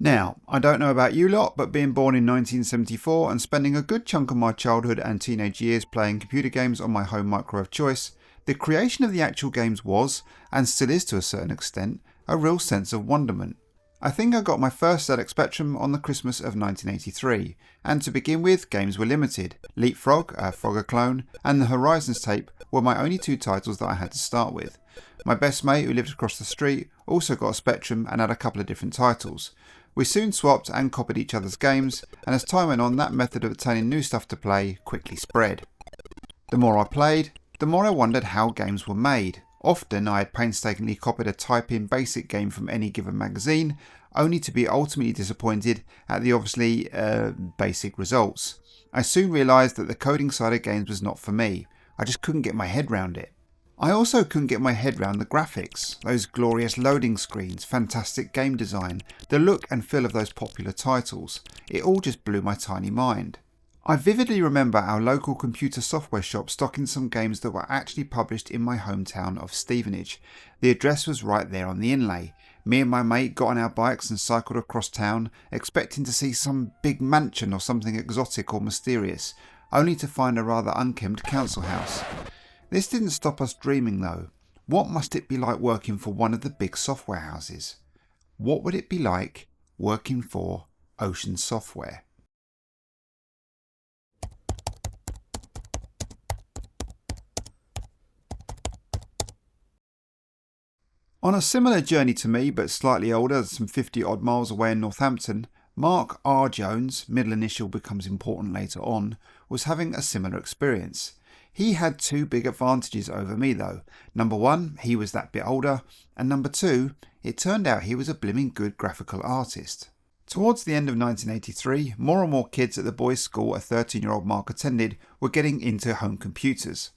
Now, I don't know about you lot, but being born in 1974 and spending a good chunk of my childhood and teenage years playing computer games on my home micro of choice, the creation of the actual games was, and still is to a certain extent, a real sense of wonderment. I think I got my first ZX Spectrum on the Christmas of 1983, and to begin with, games were limited. Leapfrog, a Frogger clone, and the Horizons tape were my only two titles that I had to start with. My best mate, who lived across the street, also got a Spectrum and had a couple of different titles. We soon swapped and copied each other's games, and as time went on, that method of obtaining new stuff to play quickly spread. The more I played, the more I wondered how games were made. Often I had painstakingly copied a type-in basic game from any given magazine, only to be ultimately disappointed at the obviously basic results. I soon realised that the coding side of games was not for me. I just couldn't get my head round it. I also couldn't get my head round the graphics, those glorious loading screens, fantastic game design, the look and feel of those popular titles. It all just blew my tiny mind. I vividly remember our local computer software shop stocking some games that were actually published in my hometown of Stevenage. The address was right there on the inlay. Me and my mate got on our bikes and cycled across town, expecting to see some big mansion or something exotic or mysterious, only to find a rather unkempt council house. This didn't stop us dreaming though. What must it be like working for one of the big software houses? What would it be like working for Ocean Software? On a similar journey to me, but slightly older, some 50 odd miles away in Northampton, Mark R. Jones, middle initial becomes important later on, was having a similar experience. He had two big advantages over me though. Number one, he was that bit older, and number two, it turned out he was a blimmin' good graphical artist. Towards the end of 1983, more and more kids at the boys' school a 13-year-old Mark attended were getting into home computers.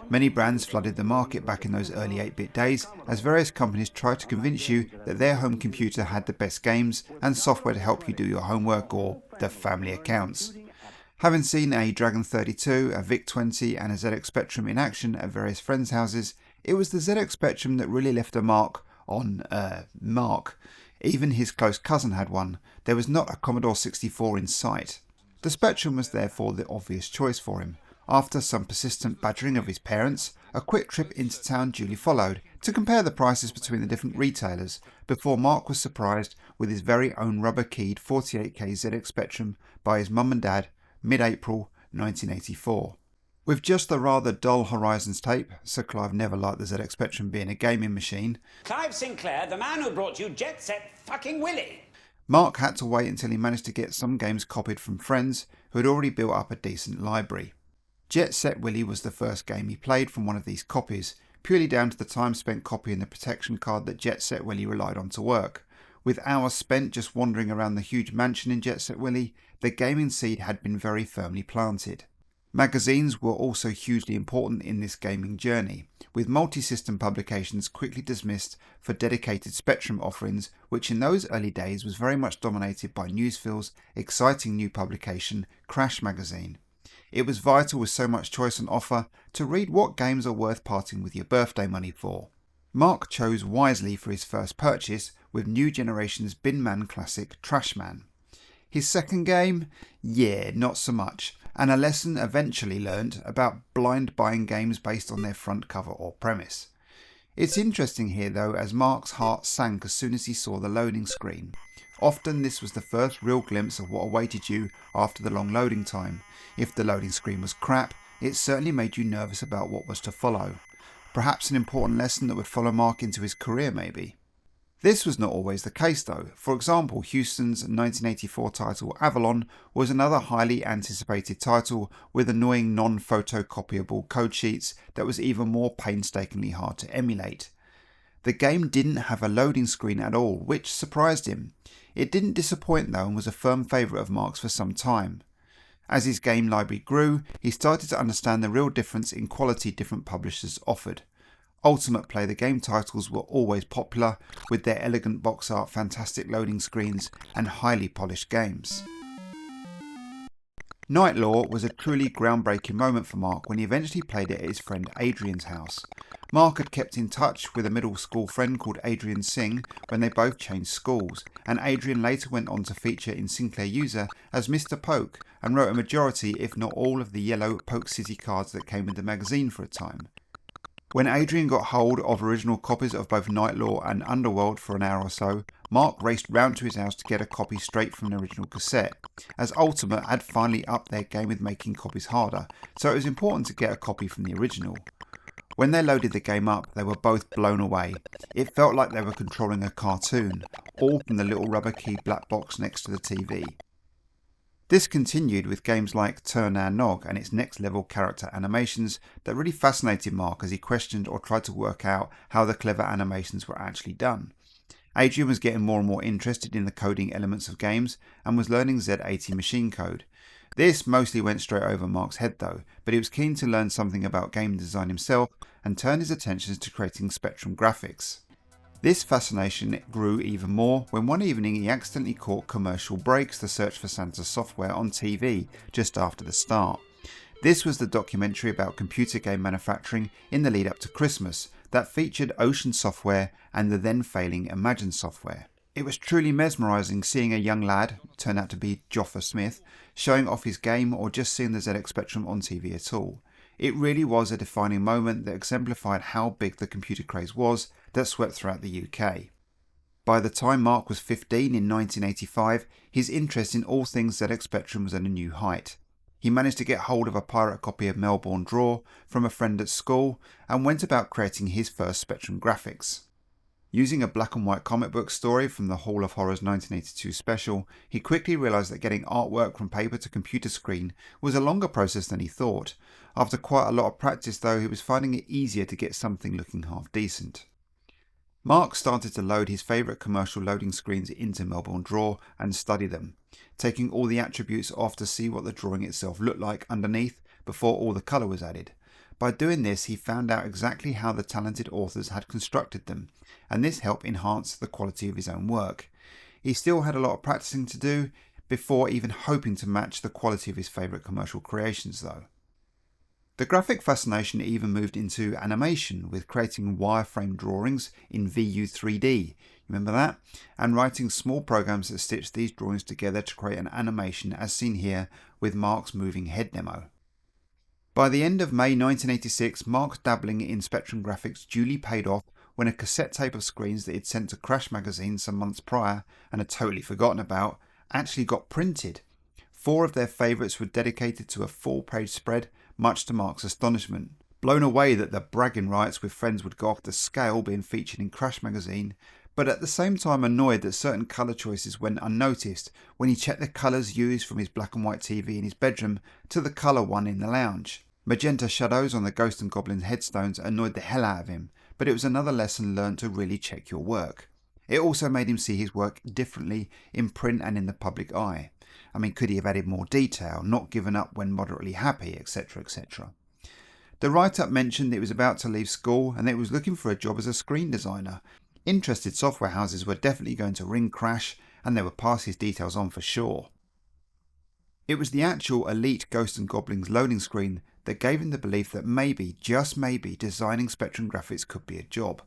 Many brands flooded the market back in those early 8-bit days, as various companies tried to convince you that their home computer had the best games and software to help you do your homework or the family accounts. Having seen a Dragon 32, a VIC-20 and a ZX Spectrum in action at various friends' houses, it was the ZX Spectrum that really left a mark on Mark. Even his close cousin had one. There was not a Commodore 64 in sight. The Spectrum was therefore the obvious choice for him. After some persistent badgering of his parents, a quick trip into town duly followed to compare the prices between the different retailers before Mark was surprised with his very own rubber-keyed 48K ZX Spectrum by his mum and dad mid-April 1984. With just the rather dull Horizons tape, Sir Clive never liked the ZX Spectrum being a gaming machine. Clive Sinclair, the man who brought you Jet Set fucking Willy. Mark had to wait until he managed to get some games copied from friends who had already built up a decent library. Jet Set Willy was the first game he played from one of these copies, purely down to the time spent copying the protection card that Jet Set Willy relied on to work. With hours spent just wandering around the huge mansion in Jet Set Willy, the gaming seed had been very firmly planted. Magazines were also hugely important in this gaming journey, with multi-system publications quickly dismissed for dedicated Spectrum offerings, which in those early days was very much dominated by Newsfield's exciting new publication, Crash Magazine. It was vital with so much choice on offer to read what games are worth parting with your birthday money for. Mark chose wisely for his first purchase with new generation's bin man classic Trashman. His second game? Yeah, not so much, and a lesson eventually learned about blind buying games based on their front cover or premise. It's interesting here though, as Mark's heart sank as soon as he saw the loading screen. Often this was the first real glimpse of what awaited you after the long loading time. If the loading screen was crap, it certainly made you nervous about what was to follow. Perhaps an important lesson that would follow Mark into his career maybe. This was not always the case though. For example, Houston's 1984 title Avalon was another highly anticipated title with annoying non-photocopyable code sheets that was even more painstakingly hard to emulate. The game didn't have a loading screen at all, which surprised him. It didn't disappoint though and was a firm favourite of Mark's for some time. As his game library grew, he started to understand the real difference in quality different publishers offered. Ultimate Play the Game titles were always popular, with their elegant box art, fantastic loading screens and highly polished games. Nightlaw was a truly groundbreaking moment for Mark when he eventually played it at his friend Adrian's house. Mark had kept in touch with a middle school friend called Adrian Singh when they both changed schools, and Adrian later went on to feature in Sinclair User as Mr. Poke and wrote a majority, if not all, of the yellow Poke City cards that came with the magazine for a time. When Adrian got hold of original copies of both Nightlaw and Underworld for an hour or so, Mark raced round to his house to get a copy straight from the original cassette, as Ultimate had finally upped their game with making copies harder, so it was important to get a copy from the original. When they loaded the game up, they were both blown away. It felt like they were controlling a cartoon, all from the little rubber key black box next to the TV. This continued with games like Turn Our Nog and its next level character animations that really fascinated Mark as he questioned or tried to work out how the clever animations were actually done. Adrian was getting more and more interested in the coding elements of games and was learning Z80 machine code. This mostly went straight over Mark's head though, but he was keen to learn something about game design himself and turned his attentions to creating Spectrum graphics. This fascination grew even more when one evening he accidentally caught Commercial Breaks: The Search for Santa Software on TV just after the start. This was the documentary about computer game manufacturing in the lead up to Christmas that featured Ocean Software and the then failing Imagine Software. It was truly mesmerising seeing a young lad, turned out to be Joffa Smith, showing off his game or just seeing the ZX Spectrum on TV at all. It really was a defining moment that exemplified how big the computer craze was that swept throughout the UK. By the time Mark was 15 in 1985, his interest in all things ZX Spectrum was at a new height. He managed to get hold of a pirate copy of Melbourne Draw from a friend at school and went about creating his first Spectrum graphics. Using a black and white comic book story from the Hall of Horrors 1982 special, he quickly realised that getting artwork from paper to computer screen was a longer process than he thought. After quite a lot of practice though, he was finding it easier to get something looking half decent. Mark started to load his favourite commercial loading screens into Melbourne Draw and study them, taking all the attributes off to see what the drawing itself looked like underneath before all the colour was added. By doing this, he found out exactly how the talented authors had constructed them, and this helped enhance the quality of his own work. He still had a lot of practicing to do before even hoping to match the quality of his favourite commercial creations though. The graphic fascination even moved into animation, with creating wireframe drawings in VU3D, remember that? And writing small programs that stitched these drawings together to create an animation as seen here with Mark's moving head demo. By the end of May 1986, Mark's dabbling in Spectrum graphics duly paid off when a cassette tape of screens that he'd sent to Crash magazine some months prior and had totally forgotten about actually got printed. 4 of their favourites were dedicated to a full-page spread, much to Mark's astonishment. Blown away that the bragging rights with friends would go off the scale being featured in Crash magazine, but at the same time annoyed that certain colour choices went unnoticed when he checked the colours used from his black and white TV in his bedroom to the colour one in the lounge. Magenta shadows on the Ghost and Goblin headstones annoyed the hell out of him, but it was another lesson learnt to really check your work. It also made him see his work differently in print and in the public eye. I mean, could he have added more detail, not given up when moderately happy, etc, etc. The write-up mentioned that he was about to leave school and that he was looking for a job as a screen designer. Interested software houses were definitely going to ring Crash and they would pass his details on for sure. It was the actual Elite Ghosts and Goblins loading screen that gave him the belief that maybe, just maybe, designing Spectrum graphics could be a job.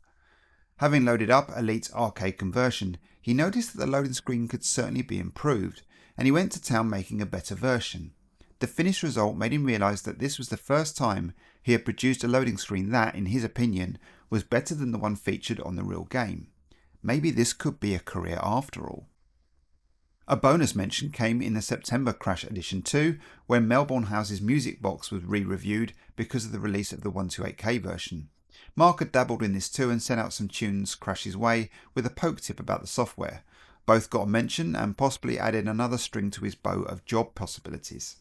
Having loaded up Elite's arcade conversion, he noticed that the loading screen could certainly be improved, and he went to town making a better version. The finished result made him realise that this was the first time he had produced a loading screen that, in his opinion, was better than the one featured on the real game. Maybe this could be a career after all. A bonus mention came in the September Crash Edition 2, when Melbourne House's music box was re-reviewed because of the release of the 128K version. Mark had dabbled in this too and sent out some tunes Crash's way with a poke tip about the software. Both got a mention and possibly added another string to his bow of job possibilities.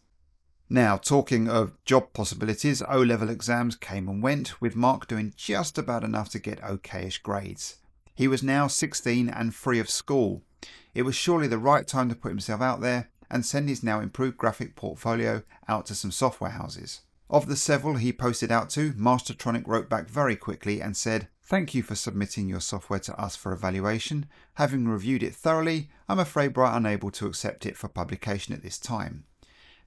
Now, talking of job possibilities, O-level exams came and went, with Mark doing just about enough to get okayish grades. He was now 16 and free of school. It was surely the right time to put himself out there and send his now improved graphic portfolio out to some software houses. Of the several he posted out to, Mastertronic wrote back very quickly and said, "Thank you for submitting your software to us for evaluation. Having reviewed it thoroughly, I'm afraid we're unable to accept it for publication at this time."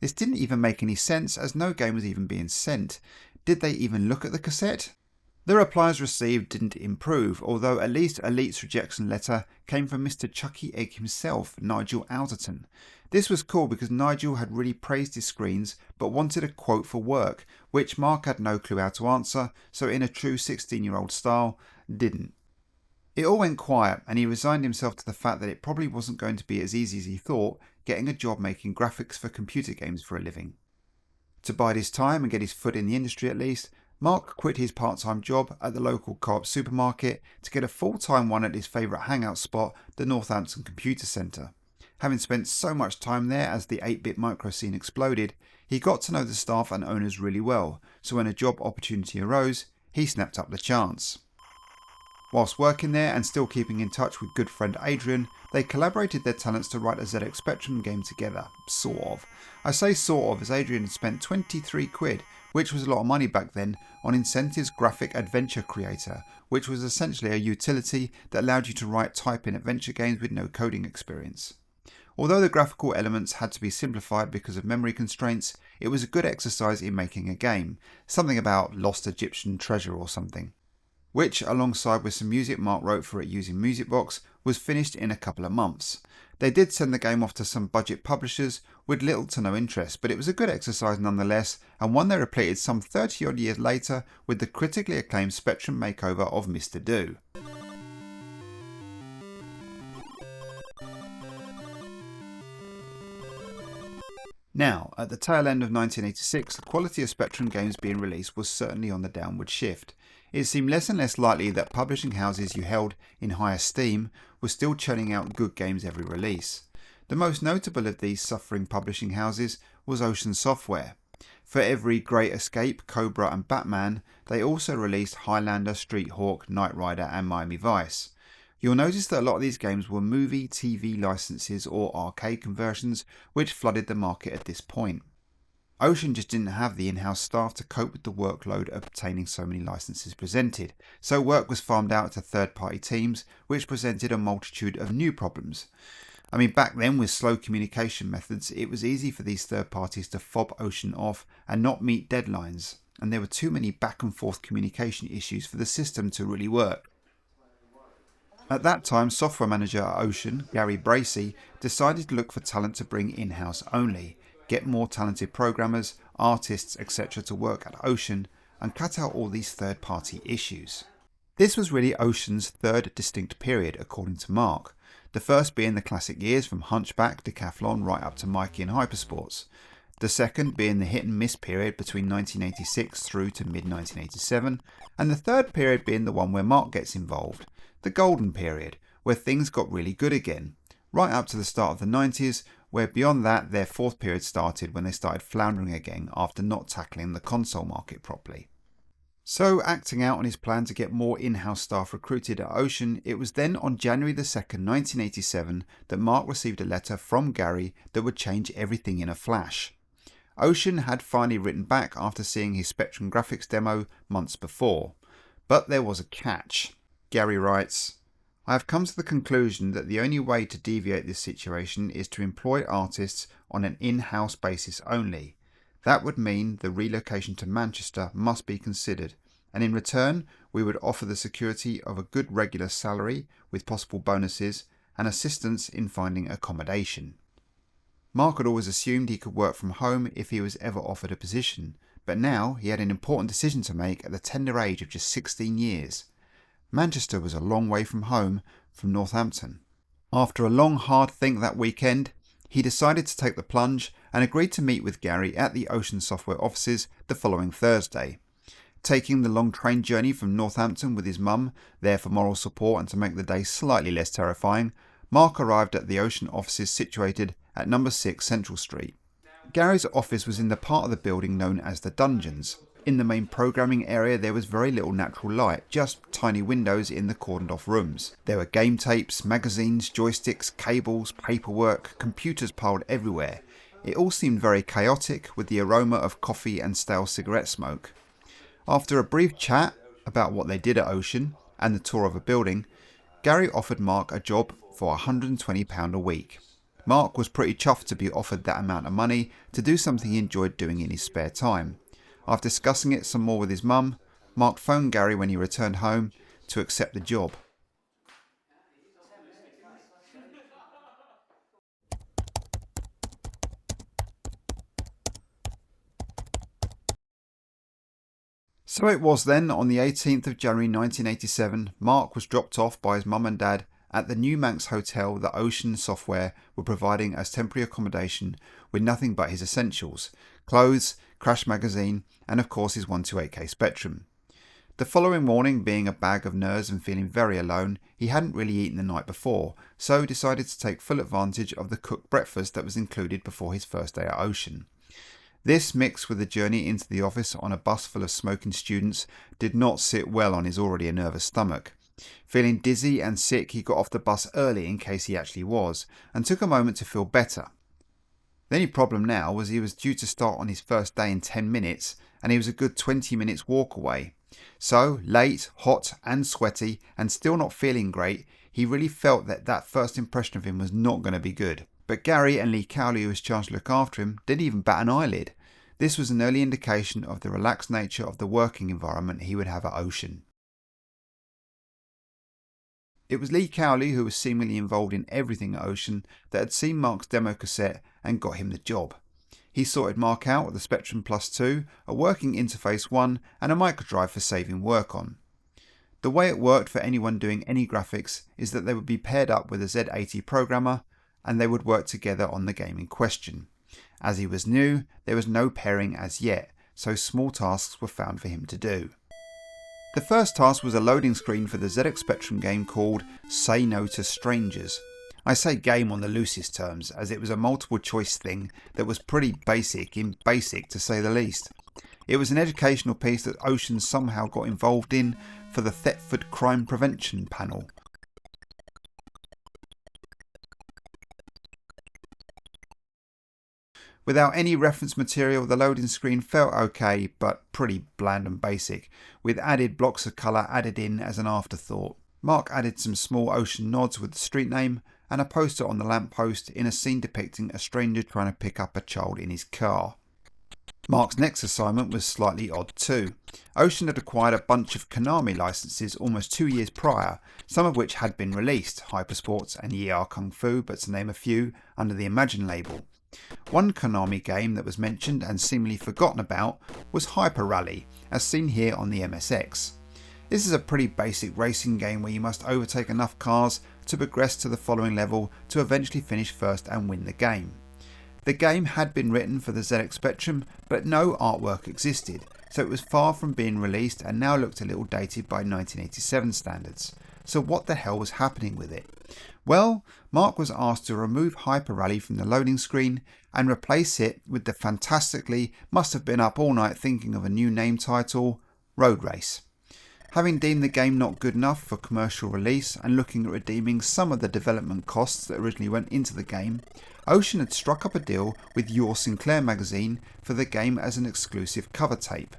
This didn't even make any sense as no game was even being sent. Did they even look at the cassette? The replies received didn't improve, although at least Elite's rejection letter came from Mr. Chucky Egg himself, Nigel Alderton. This was cool because Nigel had really praised his screens but wanted a quote for work, which Mark had no clue how to answer, so in a true 16-year-old style, didn't. It all went quiet and he resigned himself to the fact that it probably wasn't going to be as easy as he thought getting a job making graphics for computer games for a living. To bide his time and get his foot in the industry at least, Mark quit his part-time job at the local Co-op supermarket to get a full-time one at his favourite hangout spot, the Northampton Computer Centre. Having spent so much time there as the 8-bit micro scene exploded, he got to know the staff and owners really well, so when a job opportunity arose, he snapped up the chance. Whilst working there and still keeping in touch with good friend Adrian, they collaborated their talents to write a ZX Spectrum game together, sort of. I say sort of as Adrian had spent 23 quid, which was a lot of money back then, on Incentive's Graphic Adventure Creator, which was essentially a utility that allowed you to write type-in adventure games with no coding experience. Although the graphical elements had to be simplified because of memory constraints, it was a good exercise in making a game, something about lost Egyptian treasure or something, which, alongside with some music Mark wrote for it using Musicbox, was finished in a couple of months. They did send the game off to some budget publishers with little to no interest, but it was a good exercise nonetheless, and one they repeated some 30 odd years later with the critically acclaimed Spectrum makeover of Mr. Do. Now, at the tail end of 1986, the quality of Spectrum games being released was certainly on the downward shift. It seemed less and less likely that publishing houses you held in high esteem were still churning out good games every release. The most notable of these suffering publishing houses was Ocean Software. For every Great Escape, Cobra and Batman, they also released Highlander, Street Hawk, Knight Rider and Miami Vice. You'll notice that a lot of these games were movie, TV licenses or arcade conversions which flooded the market at this point. Ocean just didn't have the in-house staff to cope with the workload of obtaining so many licenses presented, so work was farmed out to third-party teams which presented a multitude of new problems. I mean, back then with slow communication methods, it was easy for these third parties to fob Ocean off and not meet deadlines, and there were too many back and forth communication issues for the system to really work. At that time, software manager at Ocean, Gary Bracey, decided to look for talent to bring in-house only, get more talented programmers, artists, etc. to work at Ocean, and cut out all these third-party issues. This was really Ocean's third distinct period, according to Mark, the first being the classic years from Hunchback, Decathlon, right up to Mikey and Hypersports. The second being the hit and miss period between 1986 through to mid-1987, and the third period being the one where Mark gets involved, the golden period, where things got really good again, right up to the start of the 90s, where beyond that their fourth period started when they started floundering again after not tackling the console market properly. So, acting out on his plan to get more in-house staff recruited at Ocean, it was then on January the 2nd, 1987 that Mark received a letter from Gary that would change everything in a flash. Ocean had finally written back after seeing his Spectrum graphics demo months before, but there was a catch. Gary writes, "I have come to the conclusion that the only way to deviate this situation is to employ artists on an in-house basis only. That would mean the relocation to Manchester must be considered, and in return we would offer the security of a good regular salary with possible bonuses and assistance in finding accommodation." Mark had always assumed he could work from home if he was ever offered a position, but now he had an important decision to make at the tender age of just 16 years. Manchester was a long way from home from Northampton. After a long hard think that weekend, he decided to take the plunge and agreed to meet with Gary at the Ocean Software offices the following Thursday. Taking the long train journey from Northampton with his mum, there for moral support and to make the day slightly less terrifying, Mark arrived at the Ocean offices situated at number 6 Central Street. Gary's office was in the part of the building known as the Dungeons. In the main programming area there was very little natural light, just tiny windows in the cordoned off rooms. There were game tapes, magazines, joysticks, cables, paperwork, computers piled everywhere. It all seemed very chaotic with the aroma of coffee and stale cigarette smoke. After a brief chat about what they did at Ocean and the tour of a building, Gary offered Mark a job for £120 a week. Mark was pretty chuffed to be offered that amount of money to do something he enjoyed doing in his spare time. After discussing it some more with his mum, Mark phoned Gary when he returned home to accept the job. So it was then, on the 18th of January 1987, Mark was dropped off by his mum and dad at the New Manx Hotel that Ocean Software were providing as temporary accommodation with nothing but his essentials: clothes, Crash magazine, and of course his 128K Spectrum. The following morning, being a bag of nerves and feeling very alone, he hadn't really eaten the night before, so decided to take full advantage of the cooked breakfast that was included before his first day at Ocean. This, mixed with the journey into the office on a bus full of smoking students, did not sit well on his already a nervous stomach. Feeling dizzy and sick, he got off the bus early in case he actually was, and took a moment to feel better. The only problem now was he was due to start on his first day in 10 minutes, and he was a good 20 minutes walk away. So, late, hot and sweaty, and still not feeling great, he really felt that first impression of him was not going to be good. But Gary and Lee Cowley, who was charged to look after him, didn't even bat an eyelid. This was an early indication of the relaxed nature of the working environment he would have at Ocean. It was Lee Cowley, who was seemingly involved in everything at Ocean, that had seen Mark's demo cassette and got him the job. He sorted Mark out with the Spectrum Plus 2, a working interface 1 and a microdrive for saving work on. The way it worked for anyone doing any graphics is that they would be paired up with a Z80 programmer and they would work together on the game in question. As he was new, there was no pairing as yet, so small tasks were found for him to do. The first task was a loading screen for the ZX Spectrum game called Say No to Strangers. I say game on the loosest terms, as it was a multiple choice thing that was pretty basic to say the least. It was an educational piece that Ocean somehow got involved in for the Thetford Crime Prevention Panel. Without any reference material, the loading screen felt okay, but pretty bland and basic, with added blocks of colour added in as an afterthought. Mark added some small Ocean nods with the street name and a poster on the lamppost in a scene depicting a stranger trying to pick up a child in his car. Mark's next assignment was slightly odd too. Ocean had acquired a bunch of Konami licenses almost 2 years prior, some of which had been released, Hypersports and ER Kung Fu, but to name a few, under the Imagine label. One Konami game that was mentioned and seemingly forgotten about was Hyper Rally, as seen here on the MSX. This is a pretty basic racing game where you must overtake enough cars to progress to the following level to eventually finish first and win the game. The game had been written for the ZX Spectrum, but no artwork existed, so it was far from being released and now looked a little dated by 1987 standards. So what the hell was happening with it? Well, Mark was asked to remove Hyper Rally from the loading screen and replace it with the fantastically, must have been up all night thinking of a new name title, Road Race. Having deemed the game not good enough for commercial release and looking at redeeming some of the development costs that originally went into the game, Ocean had struck up a deal with Your Sinclair magazine for the game as an exclusive cover tape.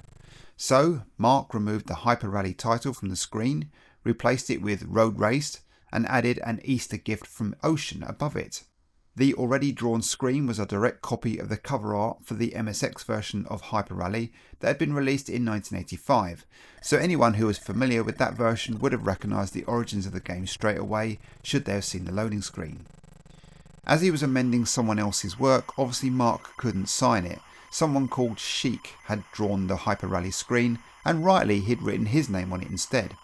So, Mark removed the Hyper Rally title from the screen, replaced it with Road Race, and added an Easter gift from Ocean above it. The already drawn screen was a direct copy of the cover art for the MSX version of Hyper Rally that had been released in 1985, so anyone who was familiar with that version would have recognised the origins of the game straight away should they have seen the loading screen. As he was amending someone else's work, obviously Mark couldn't sign it. Someone called Chic had drawn the Hyper Rally screen, and rightly he'd written his name on it instead.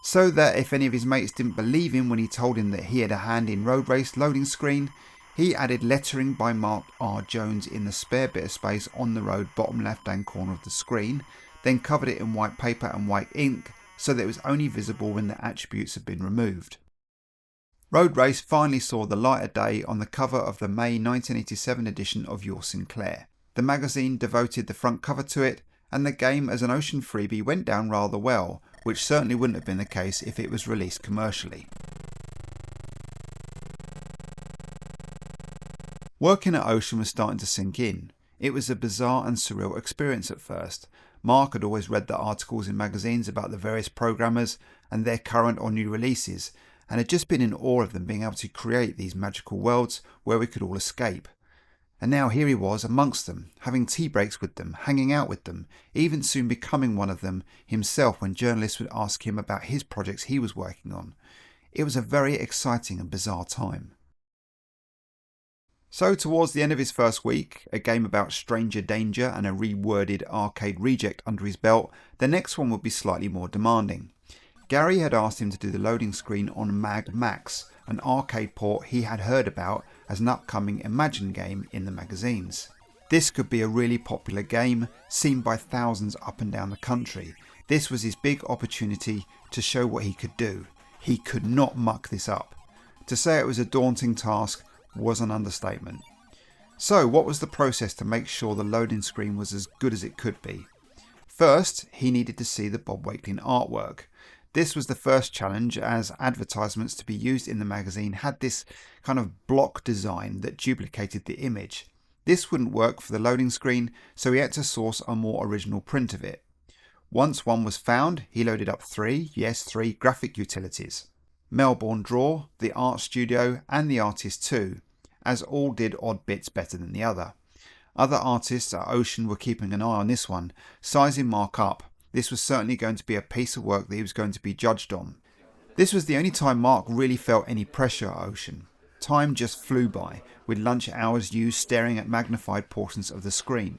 So that if any of his mates didn't believe him when he told him that he had a hand in Road Race loading screen, he added lettering by Mark R. Jones in the spare bit of space on the road bottom left hand corner of the screen, then covered it in white paper and white ink so that it was only visible when the attributes had been removed. Road Race finally saw the light of day on the cover of the May 1987 edition of Your Sinclair. The magazine devoted the front cover to it, and the game as an Ocean freebie went down rather well, which certainly wouldn't have been the case if it was released commercially. Working at Ocean was starting to sink in. It was a bizarre and surreal experience at first. Mark had always read the articles in magazines about the various programmers and their current or new releases, and had just been in awe of them being able to create these magical worlds where we could all escape. And now here he was amongst them, having tea breaks with them, hanging out with them, even soon becoming one of them himself when journalists would ask him about his projects he was working on. It was a very exciting and bizarre time. So towards the end of his first week, a game about stranger danger and a reworded arcade reject under his belt, the next one would be slightly more demanding. Gary had asked him to do the loading screen on Mag Max, an arcade port he had heard about as an upcoming Imagine game in the magazines. This could be a really popular game, seen by thousands up and down the country. This was his big opportunity to show what he could do. He could not muck this up. To say it was a daunting task was an understatement. So what was the process to make sure the loading screen was as good as it could be? First, he needed to see the Bob Wakelin artwork. This was the first challenge, as advertisements to be used in the magazine had this kind of block design that duplicated the image. This wouldn't work for the loading screen, so he had to source a more original print of it. Once one was found, he loaded up three graphic utilities: Melbourne Draw, the Art Studio and the Artist 2, as all did odd bits better than the other. Other artists at Ocean were keeping an eye on this one, sizing Mark up. This was certainly going to be a piece of work that he was going to be judged on. This was the only time Mark really felt any pressure at Ocean. Time just flew by, with lunch hours used staring at magnified portions of the screen.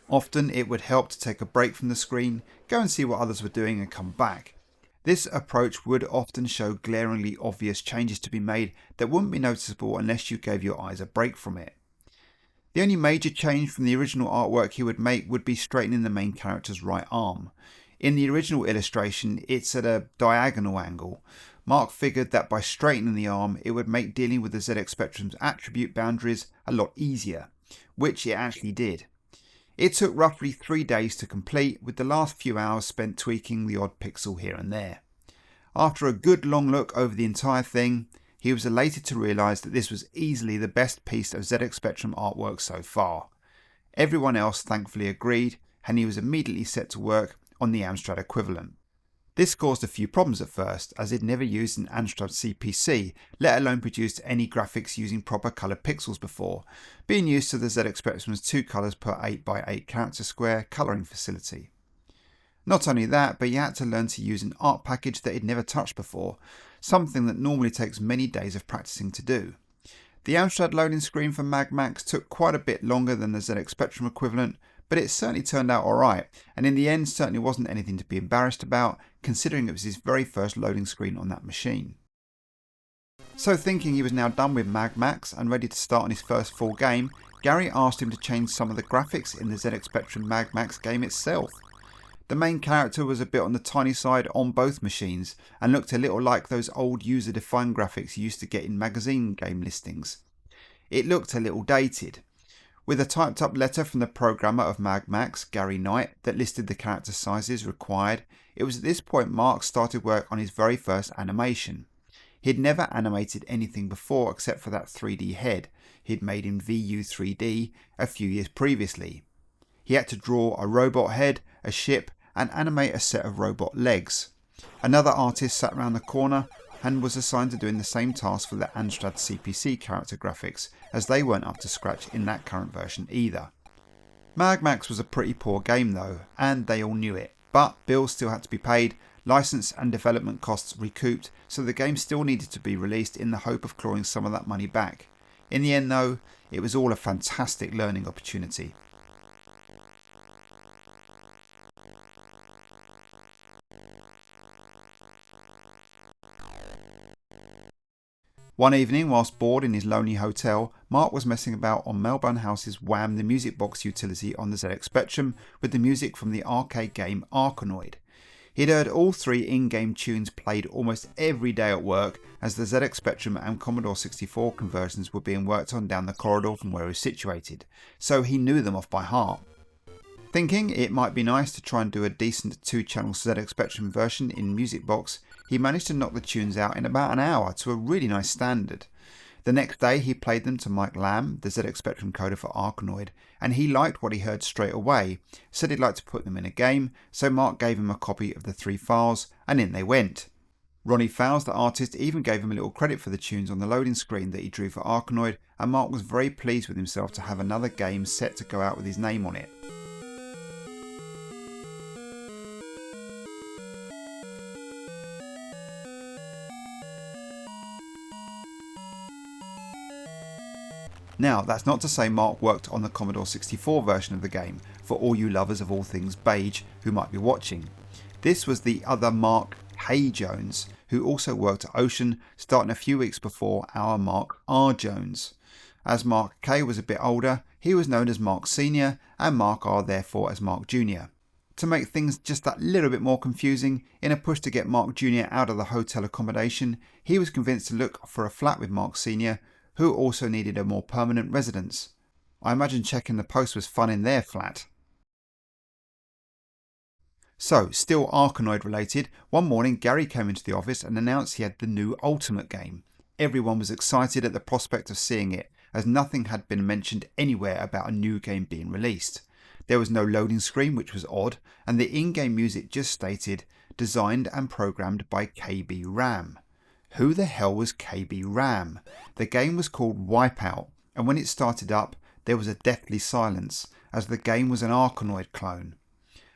Often it would help to take a break from the screen, go and see what others were doing and come back. This approach would often show glaringly obvious changes to be made that wouldn't be noticeable unless you gave your eyes a break from it. The only major change from the original artwork he would make would be straightening the main character's right arm. In the original illustration, it's at a diagonal angle. Mark figured that by straightening the arm, it would make dealing with the ZX Spectrum's attribute boundaries a lot easier, which it actually did. It took roughly 3 days to complete, with the last few hours spent tweaking the odd pixel here and there. After a good long look over the entire thing, he was elated to realise that this was easily the best piece of ZX Spectrum artwork so far. Everyone else thankfully agreed, and he was immediately set to work on the Amstrad equivalent. This caused a few problems at first, as he'd never used an Amstrad CPC, let alone produced any graphics using proper coloured pixels before, being used to the ZX Spectrum's 2 colours per 8x8 character square colouring facility. Not only that, but he had to learn to use an art package that he'd never touched before, something that normally takes many days of practicing to do. The Amstrad loading screen for Mag Max took quite a bit longer than the ZX Spectrum equivalent, but it certainly turned out alright, and in the end certainly wasn't anything to be embarrassed about, considering it was his very first loading screen on that machine. So thinking he was now done with Mag Max and ready to start on his first full game, Gary asked him to change some of the graphics in the ZX Spectrum Mag Max game itself. The main character was a bit on the tiny side on both machines and looked a little like those old user-defined graphics you used to get in magazine game listings. It looked a little dated. With a typed up letter from the programmer of Mag Max, Gary Knight, that listed the character sizes required, it was at this point Mark started work on his very first animation. He'd never animated anything before except for that 3D head he'd made in VU3D a few years previously. He had to draw a robot head, a ship, and animate a set of robot legs. Another artist sat around the corner and was assigned to doing the same task for the Amstrad CPC character graphics, as they weren't up to scratch in that current version either. Mag Max was a pretty poor game though, and they all knew it, but bills still had to be paid, license and development costs recouped, so the game still needed to be released in the hope of clawing some of that money back. In the end though, it was all a fantastic learning opportunity. One evening, whilst bored in his lonely hotel, Mark was messing about on Melbourne House's Wham! The Music Box utility on the ZX Spectrum with the music from the arcade game Arkanoid. He'd heard all 3 in-game tunes played almost every day at work as the ZX Spectrum and Commodore 64 conversions were being worked on down the corridor from where he was situated, so he knew them off by heart. Thinking it might be nice to try and do a decent 2-channel ZX Spectrum version in Music Box, he managed to knock the tunes out in about an hour to a really nice standard. The next day he played them to Mike Lamb, the ZX Spectrum coder for Arkanoid, and he liked what he heard straight away, said he'd like to put them in a game, so Mark gave him a copy of the 3 files, and in they went. Ronnie Fowles, the artist, even gave him a little credit for the tunes on the loading screen that he drew for Arkanoid, and Mark was very pleased with himself to have another game set to go out with his name on it. Now, that's not to say Mark worked on the Commodore 64 version of the game, for all you lovers of all things beige who might be watching. This was the other Mark Hay Jones, who also worked at Ocean, starting a few weeks before our Mark R. Jones. As Mark K was a bit older, he was known as Mark Sr. and Mark R therefore as Mark Jr. To make things just that little bit more confusing, in a push to get Mark Jr. out of the hotel accommodation, he was convinced to look for a flat with Mark Sr., who also needed a more permanent residence. I imagine checking the post was fun in their flat. So, still Arkanoid related, one morning Gary came into the office and announced he had the new Ultimate game. Everyone was excited at the prospect of seeing it, as nothing had been mentioned anywhere about a new game being released. There was no loading screen, which was odd, and the in-game music just stated, designed and programmed by KB Ram. Who the hell was KB Ram? The game was called Wipeout, and when it started up, there was a deathly silence, as the game was an Arkanoid clone.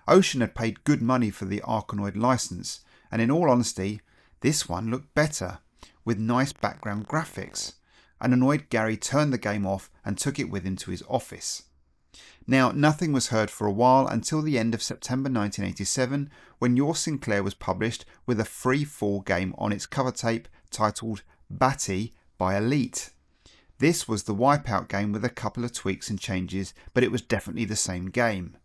Ocean had paid good money for the Arkanoid license, and in all honesty, this one looked better, with nice background graphics. An annoyed Gary turned the game off and took it with him to his office. Now, nothing was heard for a while until the end of September 1987, when Your Sinclair was published with a free full game on its cover tape titled Batty by Elite. This was the Wipeout game with a couple of tweaks and changes, but it was definitely the same game.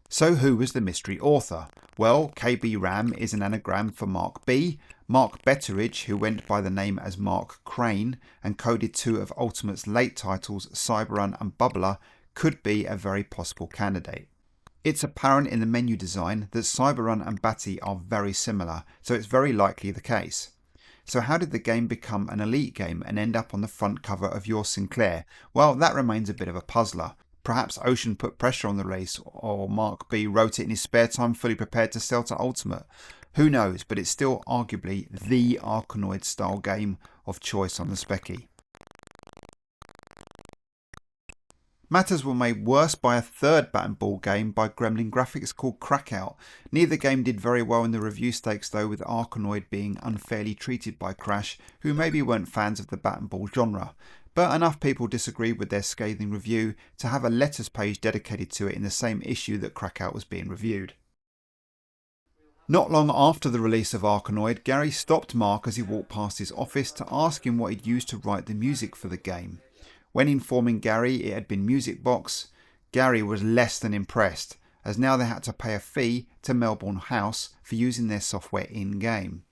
So who was the mystery author? Well, KB Ram is an anagram for Mark B. Mark Betteridge, who went by the name as Mark Crane and coded two of Ultimate's late titles, Cyberrun and Bubbler, could be a very possible candidate. It's apparent in the menu design that Cyberrun and Batty are very similar, so it's very likely the case. So how did the game become an Elite game and end up on the front cover of Your Sinclair? Well, that remains a bit of a puzzler. Perhaps Ocean put pressure on the release, or Mark B wrote it in his spare time fully prepared to sell to Ultimate. Who knows, but it's still arguably the Arkanoid style game of choice on the Specky. Matters were made worse by a third bat and ball game by Gremlin Graphics called Crackout. Neither game did very well in the review stakes though, with Arkanoid being unfairly treated by Crash, who maybe weren't fans of the bat and ball genre. But enough people disagreed with their scathing review to have a letters page dedicated to it in the same issue that Crackout was being reviewed. Not long after the release of Arkanoid, Gary stopped Mark as he walked past his office to ask him what he'd used to write the music for the game. When informing Gary it had been Music Box, Gary was less than impressed, as now they had to pay a fee to Melbourne House for using their software in-game.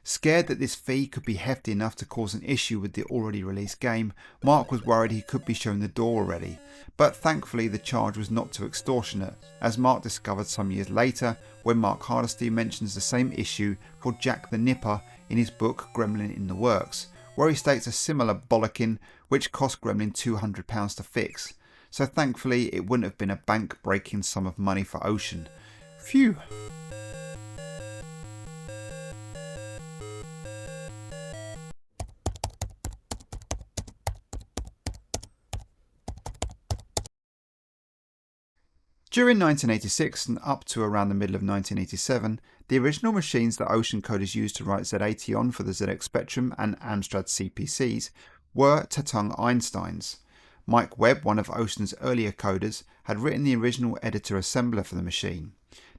Scared that this fee could be hefty enough to cause an issue with the already released game, Mark was worried he could be shown the door already. But thankfully the charge was not too extortionate, as Mark discovered some years later when Mark Hardesty mentions the same issue for Jack the Nipper in his book Gremlin in the Works, where he states a similar bollocking which cost Gremlin £200 to fix. So thankfully it wouldn't have been a bank-breaking sum of money for Ocean. Phew! During 1986 and up to around the middle of 1987, the original machines that Ocean coders used to write Z80 on for the ZX Spectrum and Amstrad CPCs were Tatung Einsteins. Mike Webb, one of Ocean's earlier coders, had written the original editor assembler for the machine.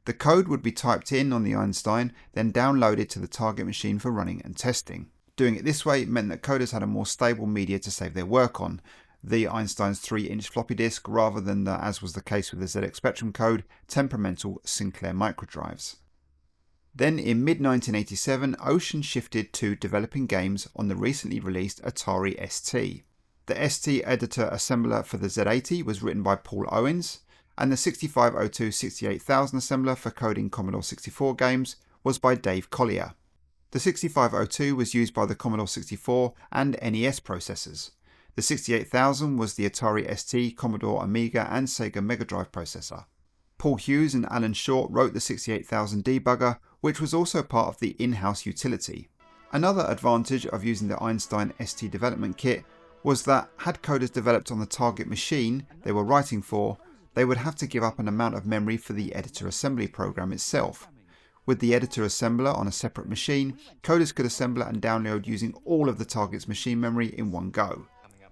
The code would be typed in on the Einstein, then downloaded to the target machine for running and testing. Doing it this way meant that coders had a more stable media to save their work on, the Einstein's 3-inch floppy disk rather than the, as was the case with the ZX Spectrum code, temperamental Sinclair microdrives. Then in mid-1987, Ocean shifted to developing games on the recently released Atari ST. The ST editor assembler for the Z80 was written by Paul Owens, and the 6502-68000 assembler for coding Commodore 64 games was by Dave Collier. The 6502 was used by the Commodore 64 and NES processors. The 68000 was the Atari ST, Commodore Amiga and Sega Mega Drive processor. Paul Hughes and Alan Short wrote the 68000 debugger, which was also part of the in-house utility. Another advantage of using the Einstein ST development kit was that had coders developed on the target machine they were writing for, they would have to give up an amount of memory for the editor assembly program itself. With the editor assembler on a separate machine, coders could assemble and download using all of the target's machine memory in one go.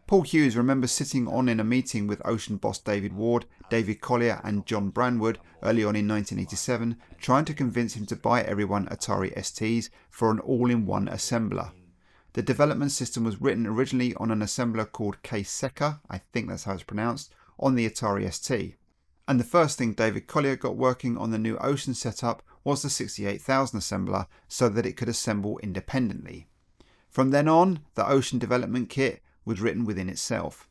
Paul Hughes remembers sitting on in a meeting with Ocean boss David Ward, David Collier and John Branwood early on in 1987, trying to convince him to buy everyone Atari STs for an all-in-one assembler. The development system was written originally on an assembler called K-Seca, I think that's how it's pronounced, on the Atari ST. And the first thing David Collier got working on the new Ocean setup was the 68000 assembler so that it could assemble independently. From then on, the Ocean development kit was written within itself.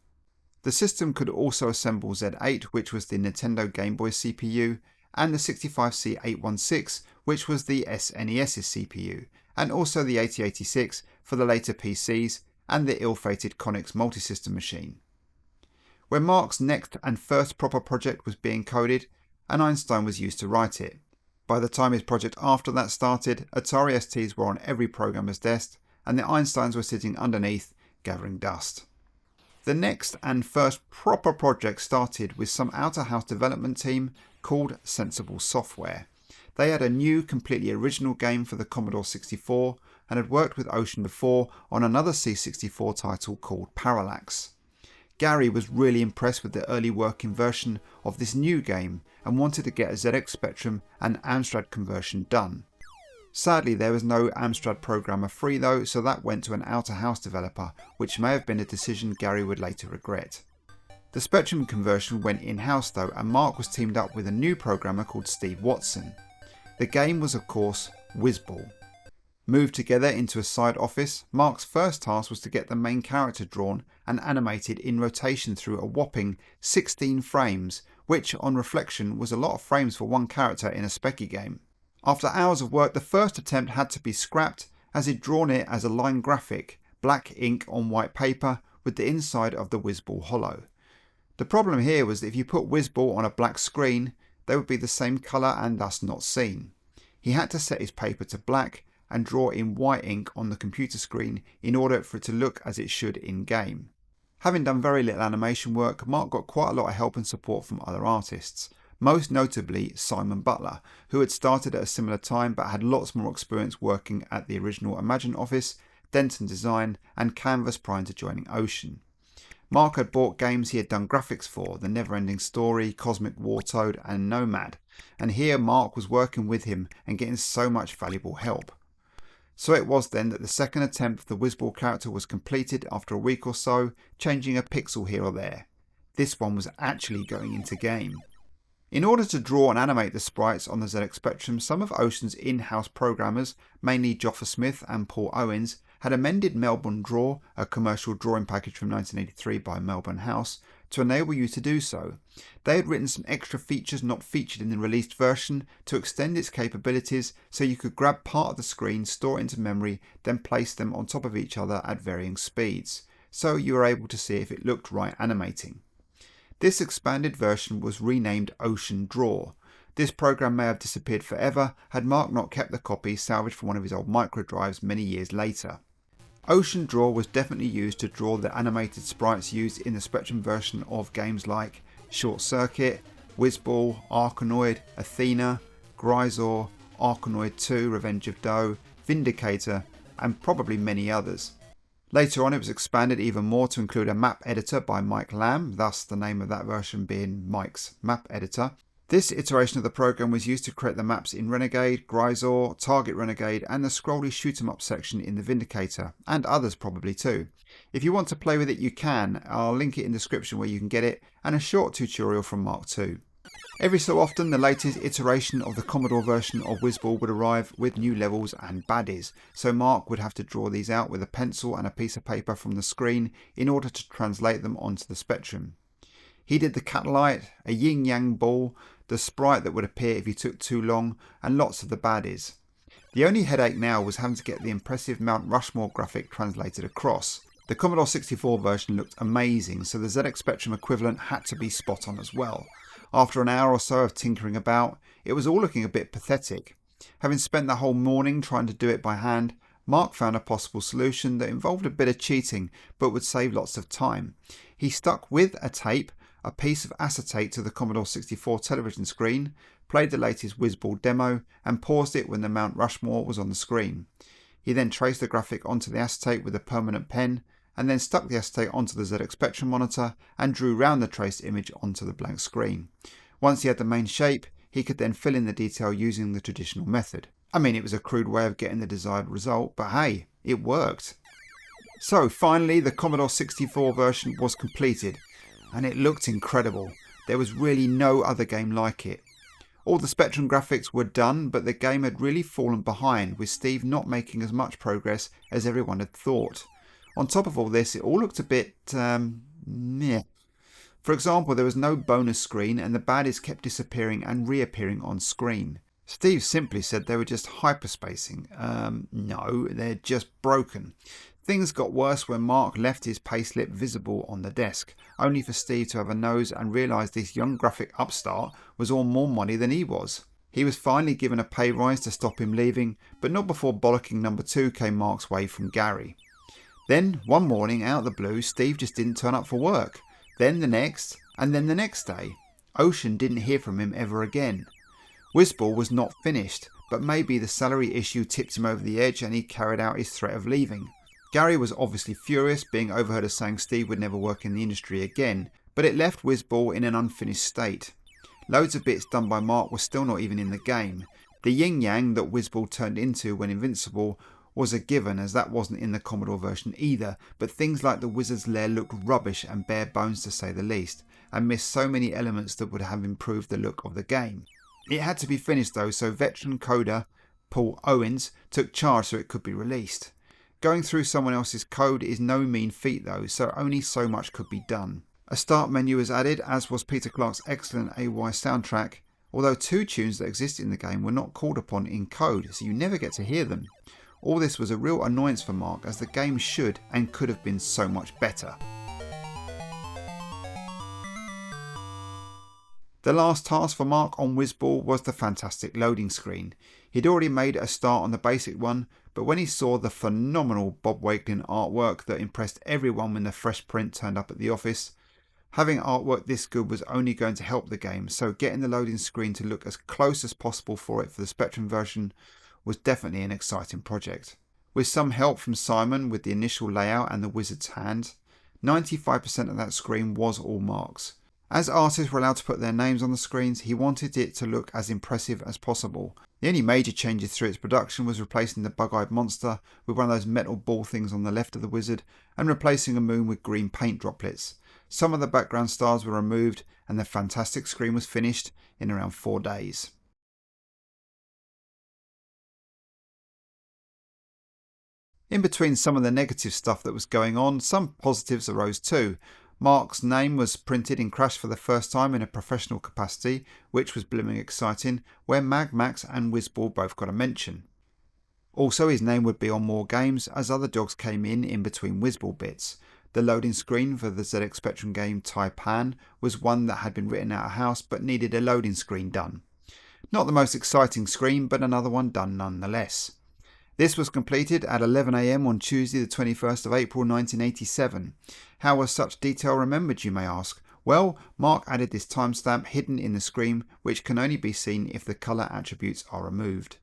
The system could also assemble Z8, which was the Nintendo Game Boy CPU, and the 65C816, which was the SNES's CPU, and also the 8086 for the later PCs, and the ill-fated Conix multisystem machine. When Mark's next and first proper project was being coded, an Einstein was used to write it. By the time his project after that started, Atari STs were on every programmer's desk, and the Einsteins were sitting underneath, gathering dust. The next and first proper project started with some out-of-house development team called Sensible Software. They had a new, completely original game for the Commodore 64 and had worked with Ocean before on another C64 title called Parallax. Gary was really impressed with the early working version of this new game and wanted to get a ZX Spectrum and Amstrad conversion done. Sadly, there was no Amstrad programmer free though, so that went to an out-of-house developer, which may have been a decision Gary would later regret. The Spectrum conversion went in-house though, and Mark was teamed up with a new programmer called Steve Watson. The game was of course Whizball. Moved together into a side office, Mark's first task was to get the main character drawn and animated in rotation through a whopping 16 frames, which on reflection was a lot of frames for one character in a Specky game. After hours of work, the first attempt had to be scrapped as he'd drawn it as a line graphic, black ink on white paper with the inside of the Whizball hollow. The problem here was that if you put Whizball on a black screen, they would be the same colour and thus not seen. He had to set his paper to black and draw in white ink on the computer screen in order for it to look as it should in-game. Having done very little animation work, Mark got quite a lot of help and support from other artists. Most notably Simon Butler, who had started at a similar time but had lots more experience working at the original Imagine office, Denton Design and Canvas prior to joining Ocean. Mark had bought games he had done graphics for, The Neverending Story, Cosmic Wartoad and Nomad, and here Mark was working with him and getting so much valuable help. So it was then that the second attempt of the Whizball character was completed after a week or so, changing a pixel here or there. This one was actually going into game. In order to draw and animate the sprites on the ZX Spectrum, some of Ocean's in-house programmers, mainly Joffa Smith and Paul Owens, had amended Melbourne Draw, a commercial drawing package from 1983 by Melbourne House, to enable you to do so. They had written some extra features not featured in the released version to extend its capabilities so you could grab part of the screen, store it into memory, then place them on top of each other at varying speeds, so you were able to see if it looked right animating. This expanded version was renamed Ocean Draw. This program may have disappeared forever had Mark not kept the copy salvaged from one of his old microdrives many years later. Ocean Draw was definitely used to draw the animated sprites used in the Spectrum version of games like Short Circuit, Whizball, Arkanoid, Athena, Grisor, Arkanoid 2, Revenge of Doe, Vindicator, and probably many others. Later on it was expanded even more to include a map editor by Mike Lamb, thus the name of that version being Mike's Map Editor. This iteration of the program was used to create the maps in Renegade, Grisor, Target Renegade and the scrolly shoot 'em up section in the Vindicator, and others probably too. If you want to play with it you can, I'll link it in the description where you can get it, and a short tutorial from Mark II. Every so often the latest iteration of the Commodore version of Whizball would arrive with new levels and baddies, so Mark would have to draw these out with a pencil and a piece of paper from the screen in order to translate them onto the Spectrum. He did the Catlight, a yin-yang ball, the sprite that would appear if you took too long, and lots of the baddies. The only headache now was having to get the impressive Mount Rushmore graphic translated across. The Commodore 64 version looked amazing, so the ZX Spectrum equivalent had to be spot on as well. After an hour or so of tinkering about, it was all looking a bit pathetic. Having spent the whole morning trying to do it by hand, Mark found a possible solution that involved a bit of cheating but would save lots of time. He stuck with a tape a piece of acetate to the Commodore 64 television screen, played the latest Whizball demo and paused it when the Mount Rushmore was on the screen. He then traced the graphic onto the acetate with a permanent pen and then stuck the acetate onto the ZX Spectrum monitor and drew round the traced image onto the blank screen. Once he had the main shape, he could then fill in the detail using the traditional method. I mean, it was a crude way of getting the desired result, but hey, it worked. So finally, the Commodore 64 version was completed, and it looked incredible. There was really no other game like it. All the Spectrum graphics were done, but the game had really fallen behind, with Steve not making as much progress as everyone had thought. On top of all this, it all looked a bit, meh. For example, there was no bonus screen and the baddies kept disappearing and reappearing on screen. Steve simply said they were just hyperspacing. No, they're just broken. Things got worse when Mark left his payslip visible on the desk, only for Steve to have a nose and realise this young graphic upstart was on more money than he was. He was finally given a pay rise to stop him leaving, but not before bollocking number 2 came Mark's way from Gary. Then, one morning, out of the blue, Steve just didn't turn up for work. Then the next, and then the next day. Ocean didn't hear from him ever again. Whizball was not finished, but maybe the salary issue tipped him over the edge and he carried out his threat of leaving. Gary was obviously furious, being overheard as saying Steve would never work in the industry again, but it left Whizball in an unfinished state. Loads of bits done by Mark were still not even in the game. The yin-yang that Whizball turned into when invincible was a given, as that wasn't in the Commodore version either, but things like the Wizard's Lair looked rubbish and bare bones to say the least, and missed so many elements that would have improved the look of the game. It had to be finished though, so veteran coder Paul Owens took charge so it could be released. Going through someone else's code is no mean feat though, so only so much could be done. A start menu was added, as was Peter Clark's excellent AY soundtrack, although 2 tunes that exist in the game were not called upon in code, so you never get to hear them. All this was a real annoyance for Mark, as the game should and could have been so much better. The last task for Mark on Whizball was the fantastic loading screen. He'd already made a start on the basic one, but when he saw the phenomenal Bob Wakelin artwork that impressed everyone when the fresh print turned up at the office, having artwork this good was only going to help the game, so getting the loading screen to look as close as possible for it for the Spectrum version was definitely an exciting project. With some help from Simon with the initial layout and the wizard's hand, 95% of that screen was all Mark's. As artists were allowed to put their names on the screens, he wanted it to look as impressive as possible. The only major changes through its production was replacing the bug-eyed monster with one of those metal ball things on the left of the wizard and replacing a moon with green paint droplets. Some of the background stars were removed and the fantastic screen was finished in around 4 days. In between some of the negative stuff that was going on, some positives arose too. Mark's name was printed in Crash for the first time in a professional capacity, which was blooming exciting, where Mag Max and Whizball both got a mention. Also, his name would be on more games as other dogs came in between Whizball bits. The loading screen for the ZX Spectrum game Taipan was one that had been written out of house but needed a loading screen done. Not the most exciting screen, but another one done nonetheless. This was completed at 11 AM on Tuesday the 21st of April 1987. How was such detail remembered, you may ask? Well, Mark added this timestamp hidden in the screen, which can only be seen if the colour attributes are removed.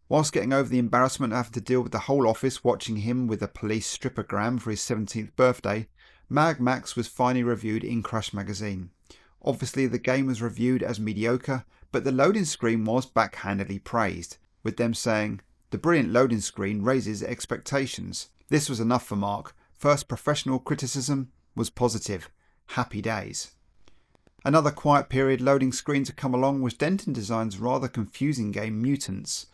Whilst getting over the embarrassment of having to deal with the whole office watching him with a police strippergram for his 17th birthday, Mag Max was finally reviewed in Crash magazine. Obviously the game was reviewed as mediocre, but the loading screen was backhandedly praised, with them saying, "The brilliant loading screen raises expectations." This was enough for Mark. First professional criticism was positive. Happy days. Another quiet period loading screen to come along was Denton Design's rather confusing game Mutants.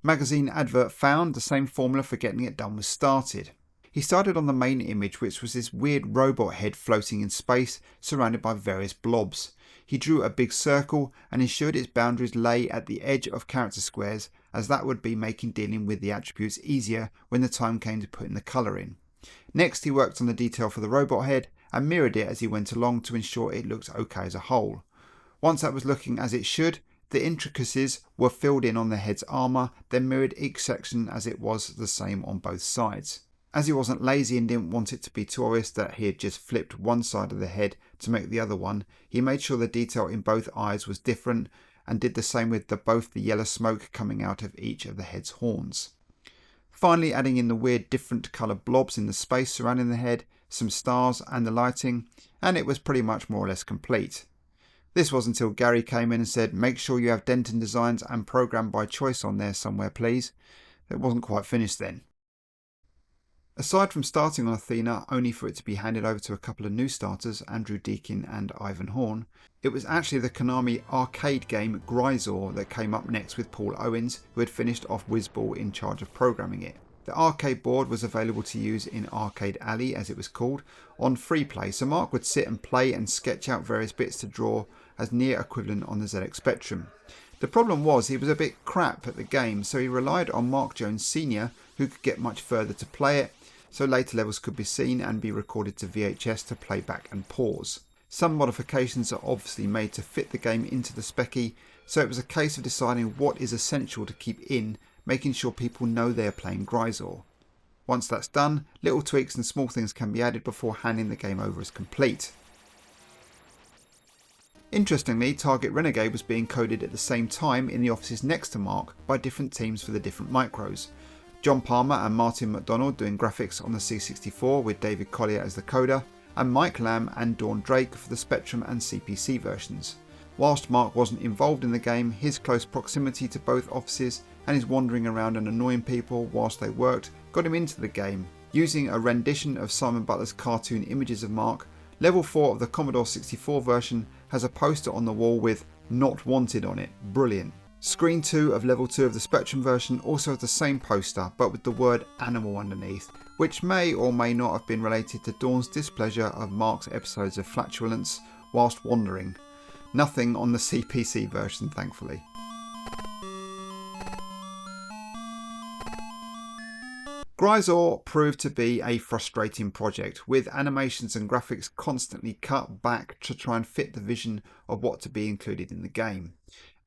Magazine advert found the same formula for getting it done was started. He started on the main image, which was this weird robot head floating in space surrounded by various blobs. He drew a big circle and ensured its boundaries lay at the edge of character squares, as that would be making dealing with the attributes easier when the time came to putting the colour in. Next he worked on the detail for the robot head and mirrored it as he went along to ensure it looked okay as a whole. Once that was looking as it should, The intricacies were filled in on the head's armour, then mirrored each section as it was the same on both sides. As he wasn't lazy and didn't want it to be too obvious that he had just flipped one side of the head to make the other one, he made sure the detail in both eyes was different and did the same with both the yellow smoke coming out of each of the head's horns. Finally, adding in the weird different colour blobs in the space surrounding the head, some stars and the lighting, and it was pretty much more or less complete. This was until Gary came in and said, "Make sure you have Denton Designs and Program by Choice on there somewhere please." It wasn't quite finished then. Aside from starting on Athena only for it to be handed over to a couple of new starters, Andrew Deakin and Ivan Horn, it was actually the Konami arcade game Gryzor that came up next with Paul Owens, who had finished off Whizball in charge of programming it. The arcade board was available to use in Arcade Alley, as it was called, on free play, so Mark would sit and play and sketch out various bits to draw as near equivalent on the ZX Spectrum. The problem was he was a bit crap at the game, so he relied on Mark Jones Sr., who could get much further to play it, so later levels could be seen and be recorded to VHS to play back and pause. Some modifications are obviously made to fit the game into the specky, so it was a case of deciding what is essential to keep in, making sure people know they are playing Gryzor. Once that's done, little tweaks and small things can be added before handing the game over as complete. Interestingly, Target Renegade was being coded at the same time in the offices next to Mark by different teams for the different micros. John Palmer and Martin McDonald doing graphics on the C64 with David Collier as the coder, and Mike Lamb and Dawn Drake for the Spectrum and CPC versions. Whilst Mark wasn't involved in the game, his close proximity to both offices and his wandering around and annoying people whilst they worked got him into the game. Using a rendition of Simon Butler's cartoon images of Mark, Level 4 of the Commodore 64 version has a poster on the wall with "Not Wanted" on it. Brilliant. Screen 2 of Level 2 of the Spectrum version also has the same poster but with the word "Animal" underneath, which may or may not have been related to Dawn's displeasure of Mark's episodes of flatulence whilst wandering. Nothing on the CPC version, thankfully. Gryzor proved to be a frustrating project, with animations and graphics constantly cut back to try and fit the vision of what to be included in the game.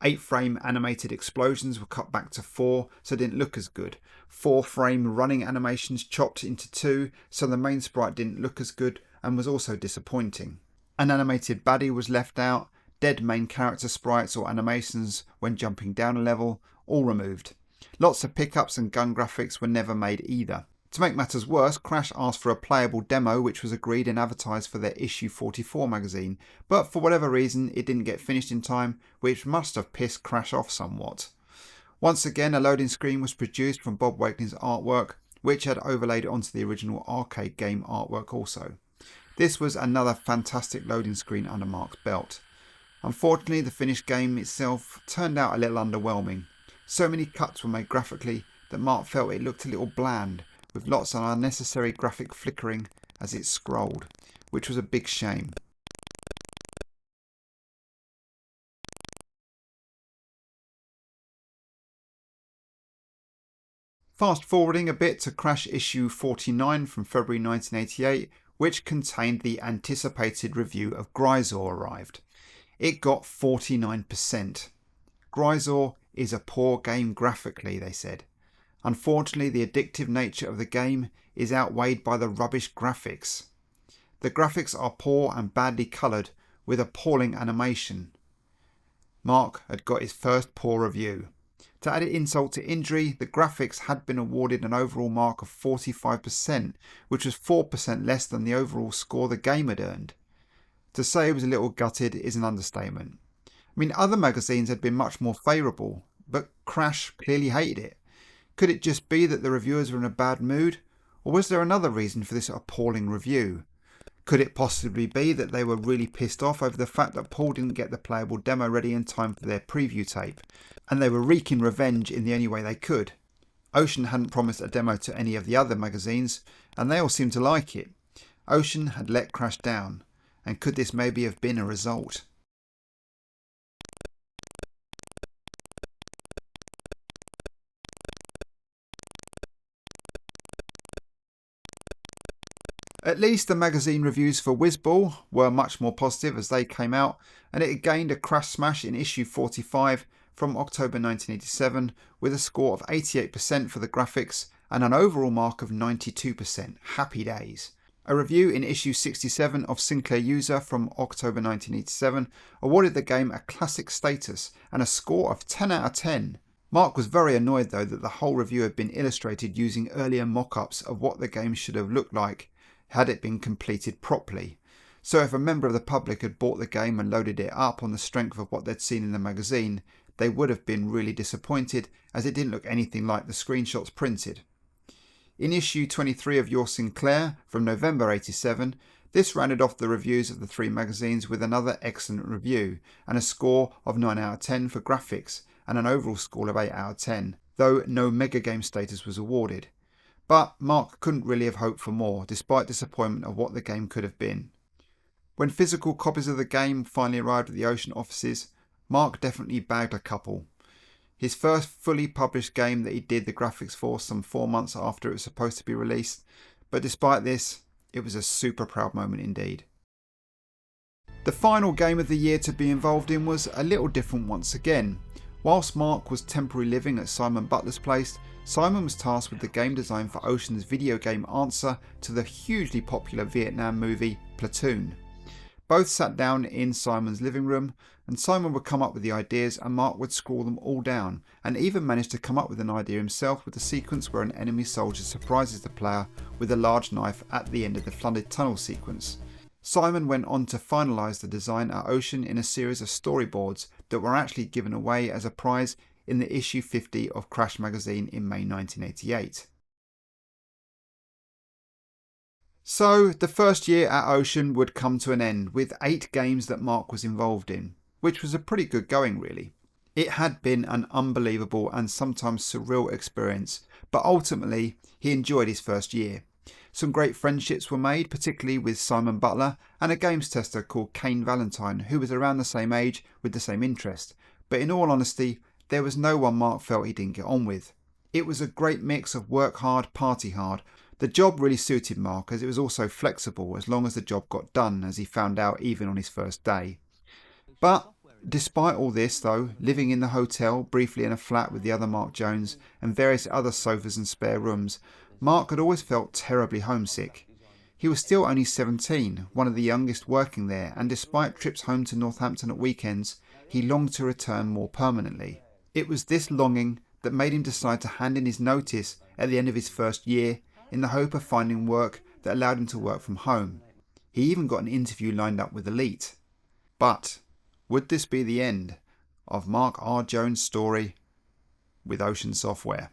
8-frame animated explosions were cut back to 4, so it didn't look as good. 4-frame running animations chopped into 2, so the main sprite didn't look as good and was also disappointing. An animated baddie was left out, dead main character sprites or animations when jumping down a level, all removed. Lots of pickups and gun graphics were never made either. To make matters worse, Crash asked for a playable demo which was agreed and advertised for their issue 44 magazine, but for whatever reason it didn't get finished in time, which must have pissed Crash off somewhat. Once again, a loading screen was produced from Bob Wakeling's artwork, which had overlaid onto the original arcade game artwork also. This was another fantastic loading screen under Mark's belt. Unfortunately, the finished game itself turned out a little underwhelming. So many cuts were made graphically that Mark felt it looked a little bland, with lots of unnecessary graphic flickering as it scrolled, which was a big shame. Fast forwarding a bit to Crash issue 49 from February 1988, which contained the anticipated review of Gryzor arrived. It got 49%. Gryzor is a poor game graphically, they said. Unfortunately, the addictive nature of the game is outweighed by the rubbish graphics. The graphics are poor and badly coloured with appalling animation. Mark had got his first poor review. To add insult to injury, the graphics had been awarded an overall mark of 45%, which was 4% less than the overall score the game had earned. To say it was a little gutted is an understatement. I mean, other magazines had been much more favourable, but Crash clearly hated it. Could it just be that the reviewers were in a bad mood? Or was there another reason for this appalling review? Could it possibly be that they were really pissed off over the fact that Paul didn't get the playable demo ready in time for their preview tape, and they were wreaking revenge in the only way they could? Ocean hadn't promised a demo to any of the other magazines, and they all seemed to like it. Ocean had let Crash down, and could this maybe have been a result? At least the magazine reviews for Whizball were much more positive as they came out, and it gained a crash smash in issue 45 from October 1987 with a score of 88% for the graphics and an overall mark of 92%. Happy days. A review in issue 67 of Sinclair User from October 1987 awarded the game a classic status and a score of 10 out of 10. Mark was very annoyed though that the whole review had been illustrated using earlier mock-ups of what the game should have looked like had it been completed properly. So if a member of the public had bought the game and loaded it up on the strength of what they'd seen in the magazine, they would have been really disappointed as it didn't look anything like the screenshots printed. In issue 23 of Your Sinclair from November 87, this rounded off the reviews of the three magazines with another excellent review and a score of 9 out of 10 for graphics and an overall score of 8 out of 10, though no mega game status was awarded. But Mark couldn't really have hoped for more, despite disappointment of what the game could have been. When physical copies of the game finally arrived at the Ocean offices, Mark definitely bagged a couple. His first fully published game that he did the graphics for some 4 months after it was supposed to be released, but despite this, it was a super proud moment indeed. The final game of the year to be involved in was a little different once again. Whilst Mark was temporarily living at Simon Butler's place, Simon was tasked with the game design for Ocean's video game answer to the hugely popular Vietnam movie Platoon. Both sat down in Simon's living room, and Simon would come up with the ideas and Mark would scrawl them all down, and even managed to come up with an idea himself with the sequence where an enemy soldier surprises the player with a large knife at the end of the flooded tunnel sequence. Simon went on to finalise the design at Ocean in a series of storyboards that were actually given away as a prize in the issue 50 of Crash magazine in May 1988. So the first year at Ocean would come to an end with 8 games that Mark was involved in, which was a pretty good going really. It had been an unbelievable and sometimes surreal experience, but ultimately he enjoyed his first year. Some great friendships were made, particularly with Simon Butler and a games tester called Kane Valentine, who was around the same age with the same interest, but in all honesty there was no one Mark felt he didn't get on with. It was a great mix of work hard, party hard. The job really suited Mark as it was also flexible as long as the job got done, as he found out even on his first day. But despite all this though, living in the hotel, briefly in a flat with the other Mark Jones and various other sofas and spare rooms, Mark had always felt terribly homesick. He was still only 17, one of the youngest working there, and despite trips home to Northampton at weekends, he longed to return more permanently. It was this longing that made him decide to hand in his notice at the end of his first year in the hope of finding work that allowed him to work from home. He even got an interview lined up with Elite. But would this be the end of Mark R. Jones' story with Ocean Software?